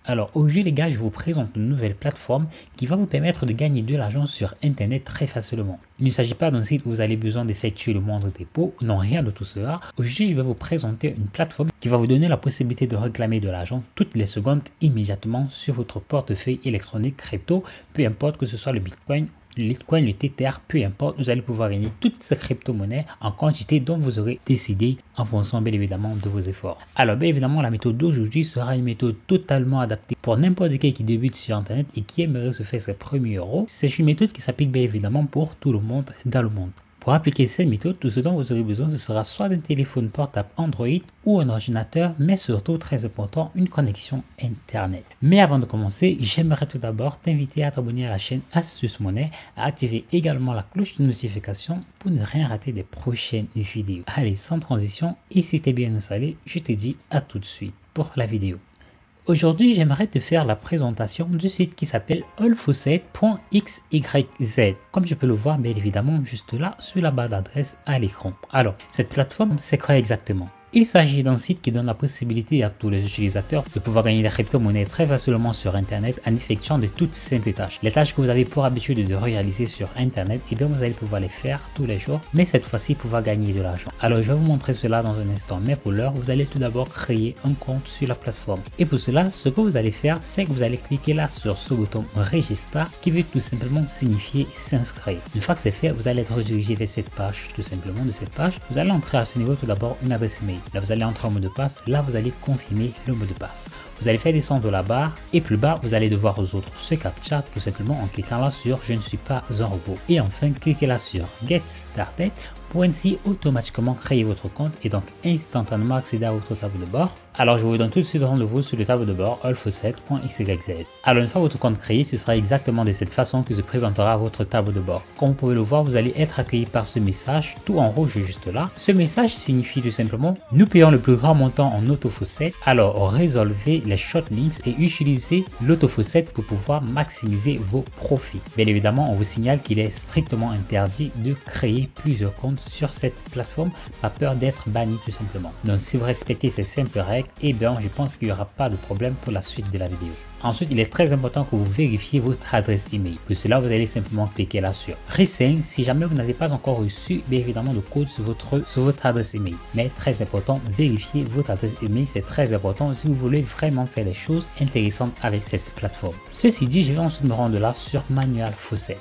Alors aujourd'hui les gars, je vous présente une nouvelle plateforme qui va vous permettre de gagner de l'argent sur internet très facilement. Il ne s'agit pas d'un site où vous avez besoin d'effectuer le moindre dépôt, non, rien de tout cela. Aujourd'hui je vais vous présenter une plateforme qui va vous donner la possibilité de réclamer de l'argent toutes les secondes immédiatement sur votre portefeuille électronique crypto, peu importe que ce soit le Bitcoin, le Litecoin, le Tether, peu importe, vous allez pouvoir gagner toutes ces crypto-monnaies en quantité dont vous aurez décidé en fonction bien évidemment de vos efforts. Alors bien évidemment, la méthode d'aujourd'hui sera une méthode totalement adaptée pour n'importe qui débute sur internet et qui aimerait se faire ses premiers euros. C'est une méthode qui s'applique bien évidemment pour tout le monde dans le monde. Pour appliquer cette méthode, tout ce dont vous aurez besoin, ce sera soit d'un téléphone portable Android ou un ordinateur, mais surtout, très important, une connexion Internet. Mais avant de commencer, j'aimerais tout d'abord t'inviter à t'abonner à la chaîne Astuce Monnaie, à activer également la cloche de notification pour ne rien rater des prochaines vidéos. Allez, sans transition, et si t'es bien installé, je te dis à tout de suite pour la vidéo. Aujourd'hui, j'aimerais te faire la présentation du site qui s'appelle allfaucet.xyz. Comme je peux le voir, bien évidemment, juste là, sur la barre d'adresse à l'écran. Alors, cette plateforme, c'est quoi exactement? Il s'agit d'un site qui donne la possibilité à tous les utilisateurs de pouvoir gagner des crypto-monnaies très facilement sur Internet en effectuant de toutes simples tâches. Les tâches que vous avez pour habitude de réaliser sur Internet, et bien vous allez pouvoir les faire tous les jours, mais cette fois-ci pouvoir gagner de l'argent. Alors je vais vous montrer cela dans un instant, mais pour l'heure, vous allez tout d'abord créer un compte sur la plateforme. Et pour cela, ce que vous allez faire, c'est que vous allez cliquer là sur ce bouton Register qui veut tout simplement signifier s'inscrire. Une fois que c'est fait, vous allez être redirigé vers cette page, tout simplement de cette page. Vous allez entrer à ce niveau tout d'abord une adresse email. Là, vous allez entrer en mot de passe. Là, vous allez confirmer le mot de passe. Vous allez faire descendre la barre et plus bas, vous allez devoir résoudre ce captcha tout simplement en cliquant là sur Je ne suis pas un robot. Et enfin, cliquez là sur Get Started pour ainsi automatiquement créer votre compte et donc instantanément accéder à votre tableau de bord. Alors je vous donne tout de suite rendez-vous sur le tableau de bord allfaucet.xyz. Alors une fois votre compte créé, ce sera exactement de cette façon que se présentera votre tableau de bord. Comme vous pouvez le voir, vous allez être accueilli par ce message tout en rouge juste là. Ce message signifie tout simplement nous payons le plus grand montant en autofaucet, alors résolvez les short links et utilisez l'autofaucet pour pouvoir maximiser vos profits. Bien évidemment, on vous signale qu'il est strictement interdit de créer plusieurs comptes sur cette plateforme, pas peur d'être banni tout simplement. Donc si vous respectez ces simples règles, et bien je pense qu'il n'y aura pas de problème pour la suite de la vidéo. Ensuite, il est très important que vous vérifiez votre adresse email. Pour cela, vous allez simplement cliquer là sur Resend si jamais vous n'avez pas encore reçu bien évidemment le code sur votre adresse email. Mais très important, vérifiez votre adresse email, c'est très important si vous voulez vraiment faire des choses intéressantes avec cette plateforme. Ceci dit, je vais ensuite me rendre là sur Manual Faucet.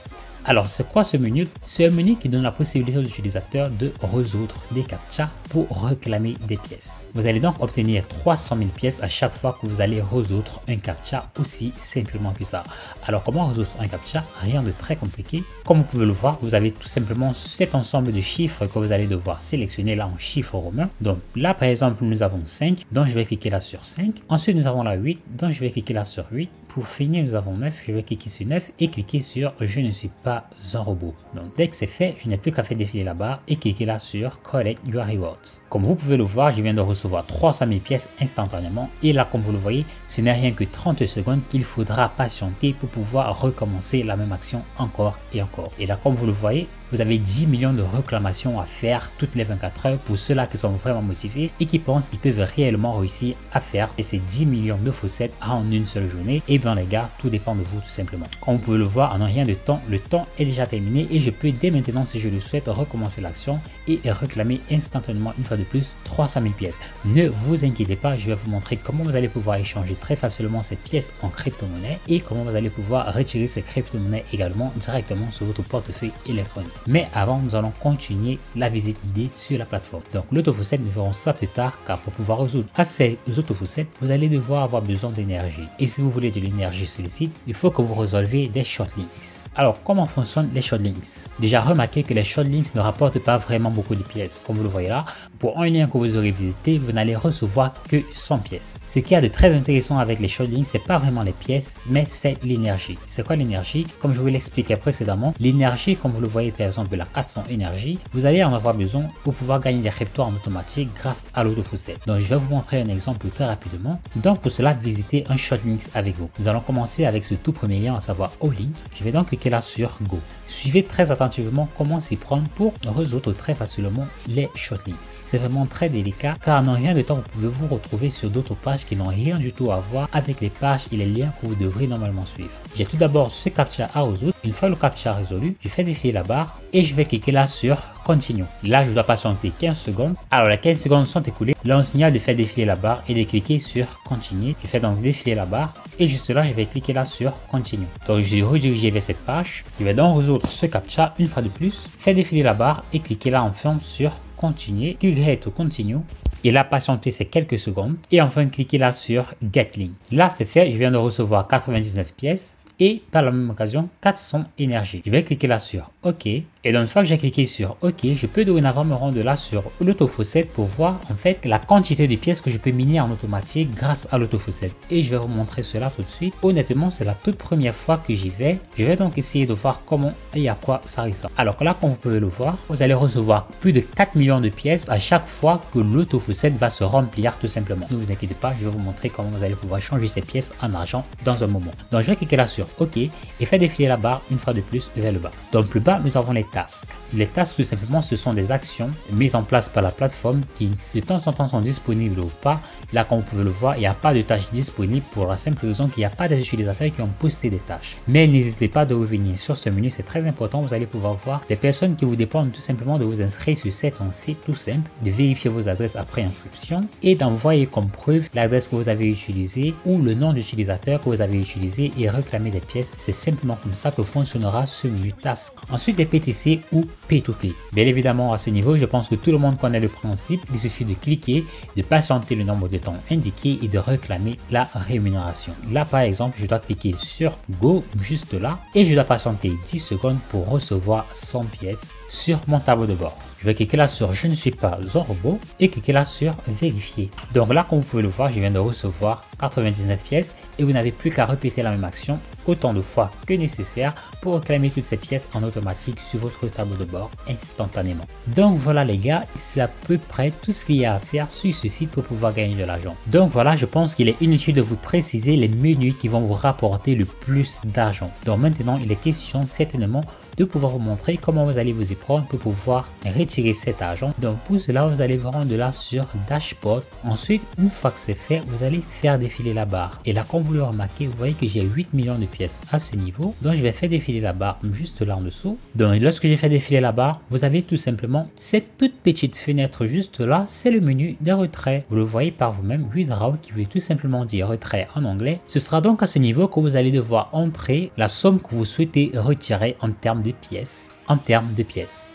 Alors, c'est quoi ce menu? C'est un menu qui donne la possibilité aux utilisateurs de résoudre des captcha pour réclamer des pièces. Vous allez donc obtenir 300 000 pièces à chaque fois que vous allez résoudre un captcha, aussi simplement que ça. Alors, comment résoudre un captcha? Rien de très compliqué. Comme vous pouvez le voir, vous avez tout simplement cet ensemble de chiffres que vous allez devoir sélectionner là en chiffres romains. Donc là, par exemple, nous avons 5, donc je vais cliquer là sur 5. Ensuite, nous avons là 8, donc je vais cliquer là sur 8. Pour finir, nous avons 9, je vais cliquer sur 9 et cliquer sur Je ne suis pas un robot. Donc dès que c'est fait, je n'ai plus qu'à faire défiler la barre et cliquer là sur Collect Your Rewards. Comme vous pouvez le voir, je viens de recevoir 300 000 pièces instantanément et là comme vous le voyez, ce n'est rien que 30 secondes qu'il faudra patienter pour pouvoir recommencer la même action encore et encore. Et là comme vous le voyez, vous avez 10 millions de réclamations à faire toutes les 24 heures pour ceux-là qui sont vraiment motivés et qui pensent qu'ils peuvent réellement réussir à faire ces 10 millions de faucettes en une seule journée. Et bien les gars, tout dépend de vous tout simplement. Comme vous pouvez le voir, en un rien de temps, le temps est déjà terminé et je peux dès maintenant, si je le souhaite, recommencer l'action et réclamer instantanément une fois de plus 300 000 pièces. Ne vous inquiétez pas, je vais vous montrer comment vous allez pouvoir échanger très facilement cette pièce en crypto-monnaie et comment vous allez pouvoir retirer ces crypto-monnaies également directement sur votre portefeuille électronique. Mais avant, nous allons continuer la visite guidée sur la plateforme. Donc l'autofaucet, nous verrons ça plus tard car pour pouvoir résoudre à ces autofaucets, vous allez devoir avoir besoin d'énergie. Et si vous voulez de l'énergie sur le site, il faut que vous résolvez des shortlinks. Alors comment fonctionnent les shortlinks? Déjà remarquez que les shortlinks ne rapportent pas vraiment beaucoup de pièces. Comme vous le voyez là, pour un lien que vous aurez visité, vous n'allez recevoir que 100 pièces. Ce qui est de très intéressant avec les shortlinks, c'est pas vraiment les pièces, mais c'est l'énergie. C'est quoi l'énergie? Comme je vous l'expliquais précédemment, l'énergie, comme vous le voyez par exemple la 400 énergie, vous allez en avoir besoin pour pouvoir gagner des cryptos en automatique grâce à l'autofaucet. Donc je vais vous montrer un exemple très rapidement. Donc pour cela, visitez un shortlinks avec vous. Nous allons commencer avec ce tout premier lien, à savoir All-in. Je vais donc cliquer là sur Go. Suivez très attentivement comment s'y prendre pour résoudre très facilement les shortlists. C'est vraiment très délicat car en rien de temps vous pouvez vous retrouver sur d'autres pages qui n'ont rien du tout à voir avec les pages et les liens que vous devrez normalement suivre. J'ai tout d'abord ce captcha à résoudre. Une fois le captcha résolu, je fais défiler la barre et je vais cliquer là sur Continue. Là, je dois patienter 15 secondes. Alors, les 15 secondes sont écoulées. Là, on signale de faire défiler la barre et de cliquer sur Continuer. Je fais donc défiler la barre et juste là, je vais cliquer là sur Continue. Donc, je vais rediriger vers cette page. Je vais donc résoudre ce captcha une fois de plus. Faire défiler la barre et cliquer là enfin sur Continuer. Cliquez sur Continue. Et là, patienter ces quelques secondes. Et enfin, cliquez là sur Get Link. Là, c'est fait. Je viens de recevoir 99 pièces. Et par la même occasion 400 énergie. Je vais cliquer là sur OK. Et donc une fois que j'ai cliqué sur OK, je peux dorénavant me rendre là sur l'autofaucet pour voir en fait la quantité de pièces que je peux miner en automatique grâce à l'autofaucet. Et je vais vous montrer cela tout de suite. Honnêtement, c'est la toute première fois que j'y vais. Je vais donc essayer de voir comment et à quoi ça ressemble. Alors que là, comme vous pouvez le voir, vous allez recevoir plus de 4 millions de pièces à chaque fois que l'autofaucet va se remplir tout simplement. Ne vous inquiétez pas, je vais vous montrer comment vous allez pouvoir changer ces pièces en argent dans un moment. Donc je vais cliquer là sur OK et faire défiler la barre une fois de plus vers le bas. Donc plus bas, nous avons les tasks. Les tasks tout simplement ce sont des actions mises en place par la plateforme qui de temps en temps sont disponibles ou pas. Là comme vous pouvez le voir, il n'y a pas de tâches disponibles pour la simple raison qu'il n'y a pas des utilisateurs qui ont posté des tâches. Mais n'hésitez pas de revenir sur ce menu, c'est très important. Vous allez pouvoir voir des personnes qui vous dépendent tout simplement de vous inscrire sur cet site tout simple, de vérifier vos adresses après inscription et d'envoyer comme preuve l'adresse que vous avez utilisée ou le nom d'utilisateur que vous avez utilisé et réclamer des pièces. C'est simplement comme ça que fonctionnera ce menu task. Ensuite les PTC ou P2P. Bien évidemment à ce niveau, je pense que tout le monde connaît le principe. Il suffit de cliquer, de patienter le nombre de temps indiqué et de réclamer la rémunération. Là par exemple, je dois cliquer sur Go juste là et je dois patienter 10 secondes pour recevoir 100 pièces sur mon tableau de bord. Je vais cliquer là sur je ne suis pas un robot et cliquer là sur vérifier. Donc là, comme vous pouvez le voir, je viens de recevoir 99 pièces et vous n'avez plus qu'à répéter la même action autant de fois que nécessaire pour réclamer toutes ces pièces en automatique sur votre tableau de bord instantanément. Donc voilà les gars, c'est à peu près tout ce qu'il y a à faire sur ce site pour pouvoir gagner de l'argent. Donc voilà, je pense qu'il est inutile de vous préciser les menus qui vont vous rapporter le plus d'argent. Donc maintenant, il est question certainement de pouvoir vous montrer comment vous allez vous y prendre pour pouvoir retirer cet argent. Donc pour cela, vous allez vous rendre là sur Dashboard. Ensuite, une fois que c'est fait, vous allez faire défiler la barre. Et là, comme vous le remarquez, vous voyez que j'ai 8 millions de pièces à ce niveau. Donc je vais faire défiler la barre juste là en dessous. Donc lorsque j'ai fait défiler la barre, vous avez tout simplement cette toute petite fenêtre juste là, c'est le menu des retraits. Vous le voyez par vous-même, withdraw qui veut tout simplement dire retrait en anglais. Ce sera donc à ce niveau que vous allez devoir entrer la somme que vous souhaitez retirer en termes de pièces.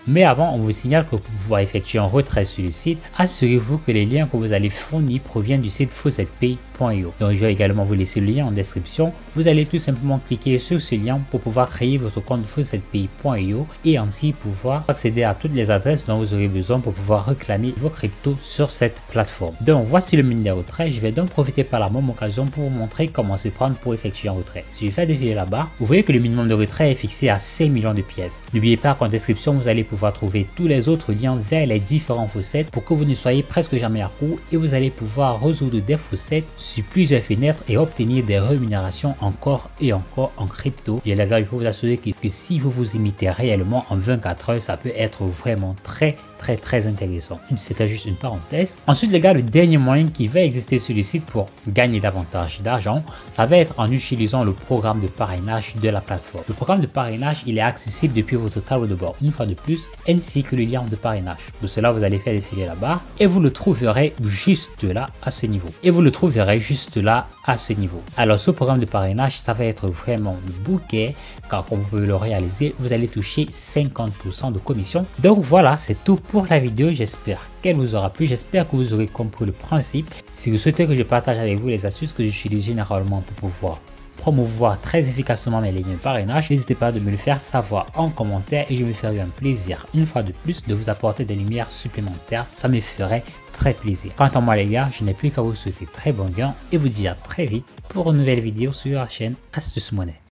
Mais avant, on vous signale que pour pouvoir effectuer un retrait sur le site, assurez-vous que les liens que vous allez fournir proviennent du site faucetpay.io. Donc je vais également vous laisser le lien en description. Vous allez tout simplement cliquer sur ce lien pour pouvoir créer votre compte faucetpay.io et ainsi pouvoir accéder à toutes les adresses dont vous aurez besoin pour pouvoir réclamer vos cryptos sur cette plateforme. Donc voici le menu des retraits. Je vais donc profiter par la même occasion pour vous montrer comment se prendre pour effectuer un retrait. Si je fais défiler la barre, vous voyez que le minimum de retrait est fixé à 5 millions de pièces. N'oubliez pas qu'en description, vous allez pouvoir trouver tous les autres liens vers les différents faucets pour que vous ne soyez presque jamais à court et vous allez pouvoir résoudre des faucets sur plusieurs fenêtres et obtenir des rémunérations encore et encore en crypto. Et les gars, il faut vous assurer que si vous vous imitez réellement en 24 heures, ça peut être vraiment très intéressant. C'était juste une parenthèse. Ensuite les gars, le dernier moyen qui va exister sur le site pour gagner davantage d'argent, ça va être en utilisant le programme de parrainage de la plateforme. Le programme de parrainage, il est accessible depuis votre tableau de bord une fois de plus, ainsi que le lien de parrainage. Pour cela, vous allez faire défiler la barre et vous le trouverez juste là à ce niveau. Alors ce programme de parrainage, ça va être vraiment le bouquet, car quand vous pouvez le réaliser, vous allez toucher 50% de commission. Donc voilà, c'est tout pour la vidéo. J'espère qu'elle vous aura plu. J'espère que vous aurez compris le principe. Si vous souhaitez que je partage avec vous les astuces que j'utilise généralement pour pouvoir promouvoir très efficacement mes lignes de parrainage, n'hésitez pas à me le faire savoir en commentaire et je me ferai un plaisir une fois de plus de vous apporter des lumières supplémentaires. Ça me ferait très plaisir. Quant à moi les gars, je n'ai plus qu'à vous souhaiter très bon gain et vous dire à très vite pour une nouvelle vidéo sur la chaîne Astuce Monnaie.